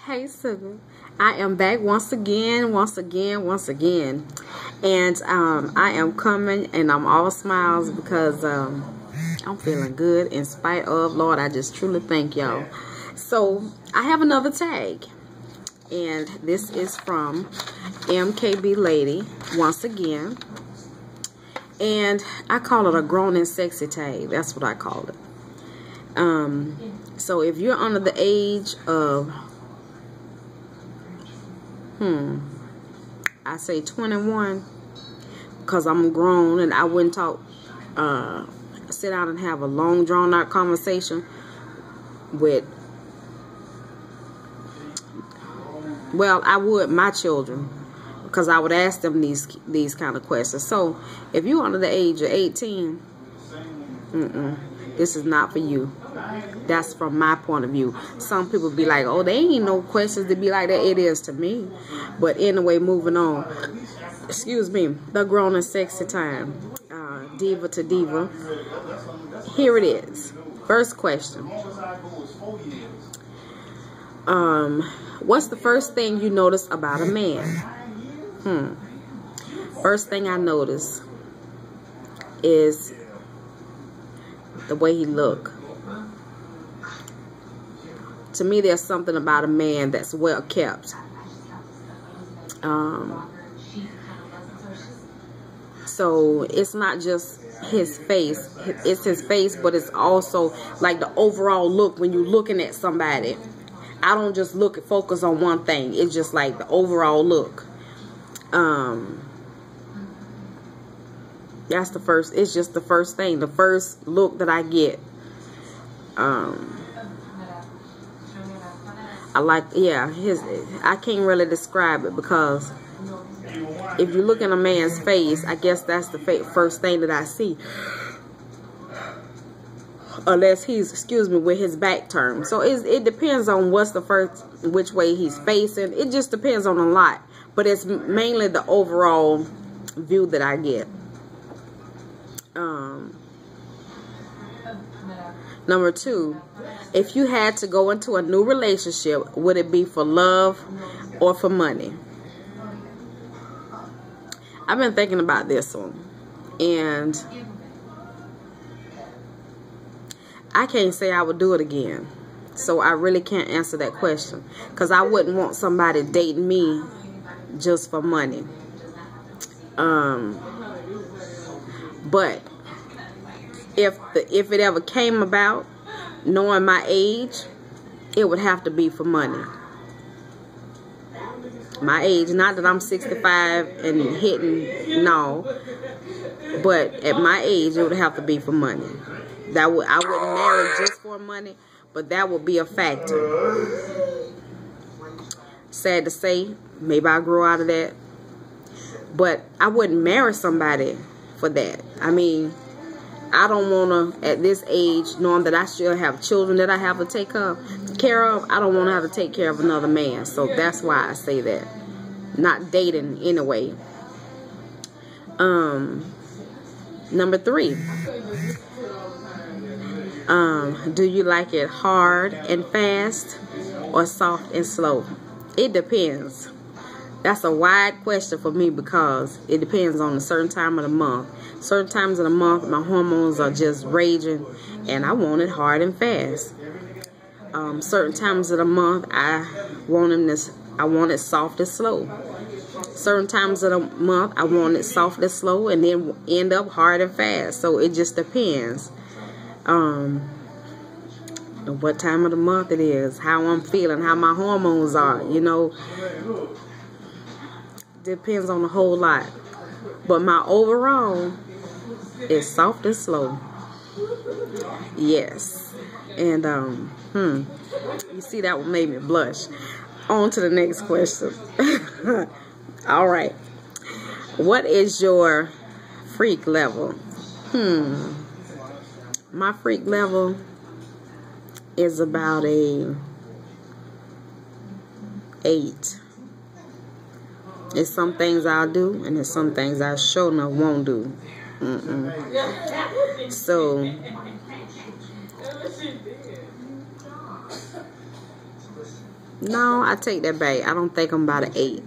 Hey, sugar. I am back once again. And I am coming and I'm all smiles because I'm feeling good in spite of, Lord, I just truly thank y'all. So, I have another tag. And this is from Mkblady once again. And I call it a grown and sexy tag. That's what I call it. So if you're under the age of I say 21 because I'm grown and I wouldn't sit down and have a long drawn out conversation with, well, I would my children, because I would ask them these kind of questions. So if you're under the age of 18, this is not for you. That's from my point of view. Some people be like, oh, there ain't no questions to be like that. It is to me. But anyway, moving on. Excuse me. The grown and sexy time. Diva to diva. Here it is. First question. What's the first thing you notice about a man? First thing I notice is the way he look. To me, there's something about a man that's well kept. So it's not just his face. It's his face, but it's also like the overall look when you're looking at somebody. I don't just focus on one thing. It's just like the overall look. That's the first. It's just the first thing. The first look that I get. I like, yeah, I can't really describe it because if you look in a man's face, I guess that's the first thing that I see. Unless he's, excuse me, with his back turned. So it depends on what's the first, which way he's facing. It just depends on a lot. But it's mainly the overall view that I get. Number 2, if you had to go into a new relationship, would it be for love or for money? I've been thinking about this one, and I can't say I would do it again. So I really can't answer that question, because I wouldn't want somebody dating me just for money. But if it ever came about, knowing my age, it would have to be for money. My age, not that I'm 65 and hitting, no. But at my age, it would have to be for money. I wouldn't marry just for money, but that would be a factor. Sad to say, maybe I'll grow out of that. But I wouldn't marry somebody for that. I mean, I don't want to, at this age, knowing that I still have children that I have to take care of, I don't want to have to take care of another man. So that's why I say that. Not dating anyway. Number 3. Do you like it hard and fast or soft and slow? It depends. That's a wide question for me because it depends on a certain time of the month. Certain times of the month, my hormones are just raging, and I want it hard and fast. Certain times of the month, I want it soft and slow. Certain times of the month, I want it soft and slow, and then end up hard and fast. So it just depends. What time of the month it is, how I'm feeling, how my hormones are, you know. Depends on a whole lot. But my overall is soft and slow. Yes. And you see, that one made me blush. On to the next question. All right. What is your freak level? My freak level is about a 8. There's some things I'll do, and there's some things I sure enough won't do. So No, I take that back. I don't think I'm about an 8.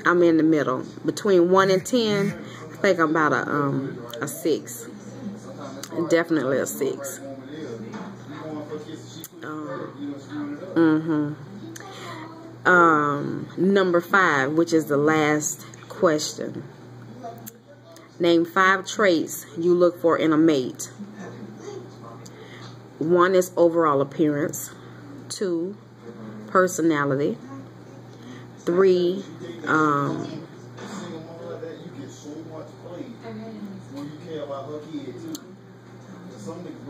I'm in the middle. Between 1 and 10, I think I'm about a 6. Definitely a 6. Number 5, which is the last question. Name 5 traits you look for in a mate. 1 is overall appearance. 2, personality. 3,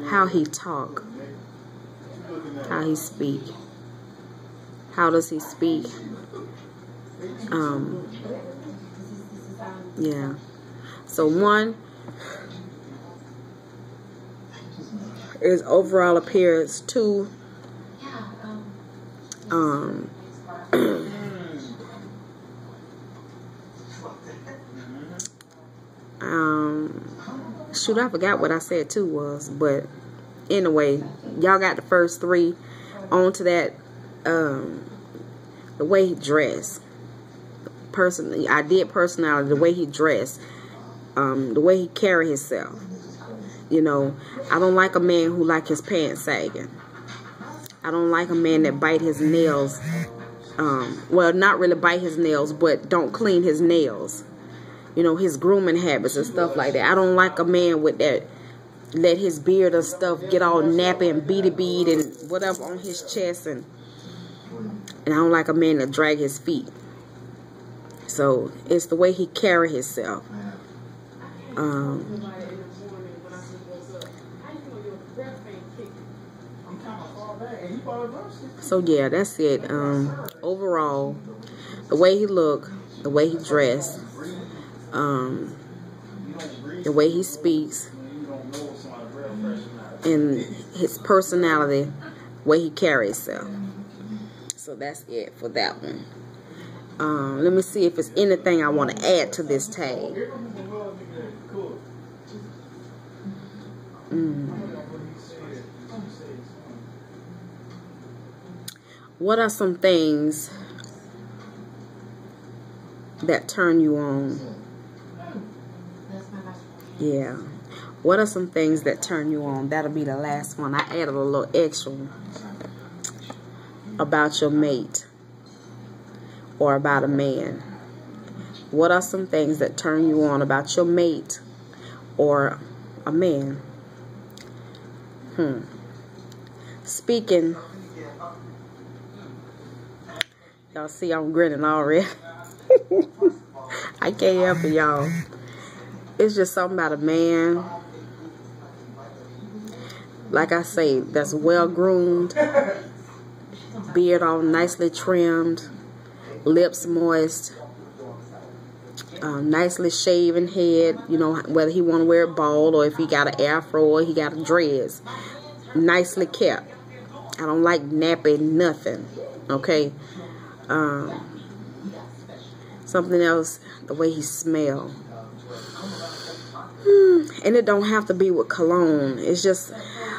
how he talk, how he speak. How does he speak? Yeah. So 1 is overall appearance. 2, shoot, I forgot what I said 2 was, but anyway, y'all got the first 3. On to that, the way he dressed. Personally, I did personality, the way he dressed, the way he carry himself. You know, I don't like a man who like his pants sagging. I don't like a man that bite his nails. Well, not really bite his nails, but don't clean his nails. You know, his grooming habits and stuff like that. I don't like a man with that, let his beard and stuff get all nappy and bead and whatever on his chest. And I don't like a man that drag his feet. So, it's the way he carry himself. So, yeah, that's it. Overall, the way he look, the way he dress, the way he speaks, and his personality, the way he carries himself. So that's it for that one. Let me see if there's anything I want to add to this tag. What are some things that turn you on? Yeah. What are some things that turn you on? That'll be the last one. I added a little extra about your mate or about a man. What are some things that turn you on about your mate or a man? Speaking, y'all see I'm grinning already. I can't help it, y'all. It's just something about a man, like I say, that's well groomed, beard all nicely trimmed, lips moist, nicely shaven head, you know, whether he want to wear it bald or if he got an afro or he got a dreads, nicely kept. I don't like nappy nothing, okay? Something else, the way he smell. And it don't have to be with cologne. It's just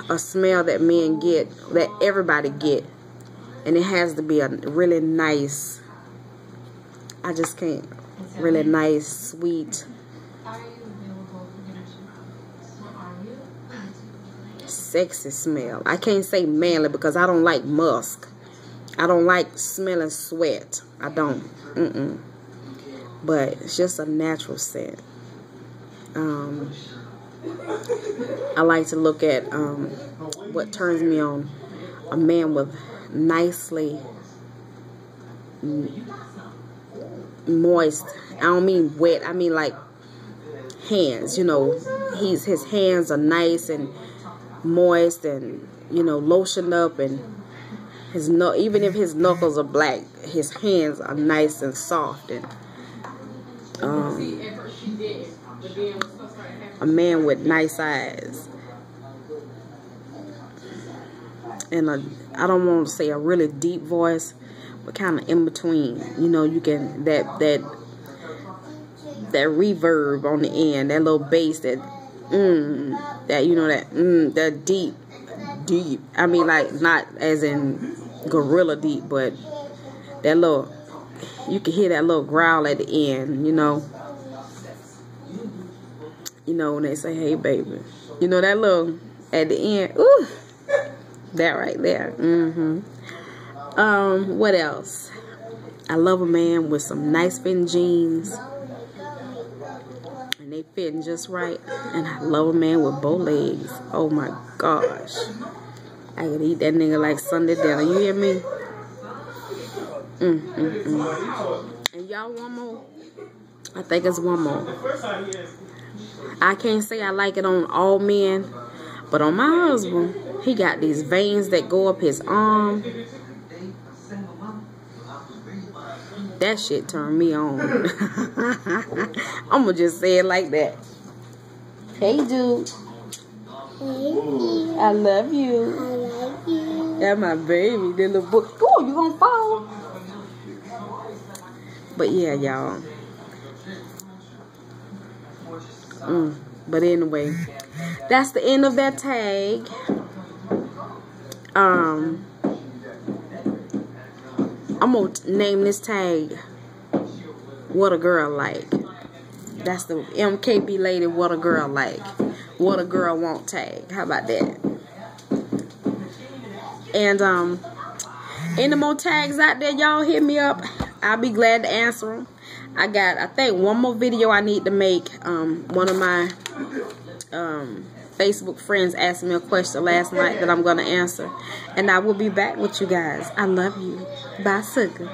a smell that men get, that everybody get. And it has to be a really nice, I just can't, really nice, sweet, sexy smell. I can't say manly because I don't like musk. I don't like smelling sweat. I don't. But it's just a natural scent. I like to look at what turns me on. A man with nicely moist, I don't mean wet, I mean like hands, you know, his hands are nice and moist and, you know, lotioned up, and his even if his knuckles are black, his hands are nice and soft, and a man with nice eyes, and I don't want to say a really deep voice, but kind of in between. You know, you can that reverb on the end, that little bass, that that, you know, that deep. I mean, like, not as in gorilla deep, but that little, you can hear that little growl at the end, you know. You know, when they say, hey, baby. You know, that little, at the end, ooh, that right there. What else? I love a man with some nice fitting jeans. And they fitting just right. And I love a man with bow legs. Oh, my gosh. I could eat that nigga like Sunday dinner. You hear me? And y'all, one more? I think it's one more. I can't say I like it on all men, but on my husband, he got these veins that go up his arm. That shit turned me on. I'm gonna just say it like that. Hey, dude. I love you. I love you. That's my baby, that little boy. Oh, you gonna fall? But yeah, y'all. But anyway, that's the end of that tag. I'm gonna name this tag "What a Girl Like." That's the Mkblady "What a Girl Like." What a Girl Want tag. How about that? And any more tags out there, y'all hit me up. I'll be glad to answer them. I got, I think, one more video I need to make. One of my Facebook friends asked me a question last night that I'm going to answer. And I will be back with you guys. I love you. Bye, sugar.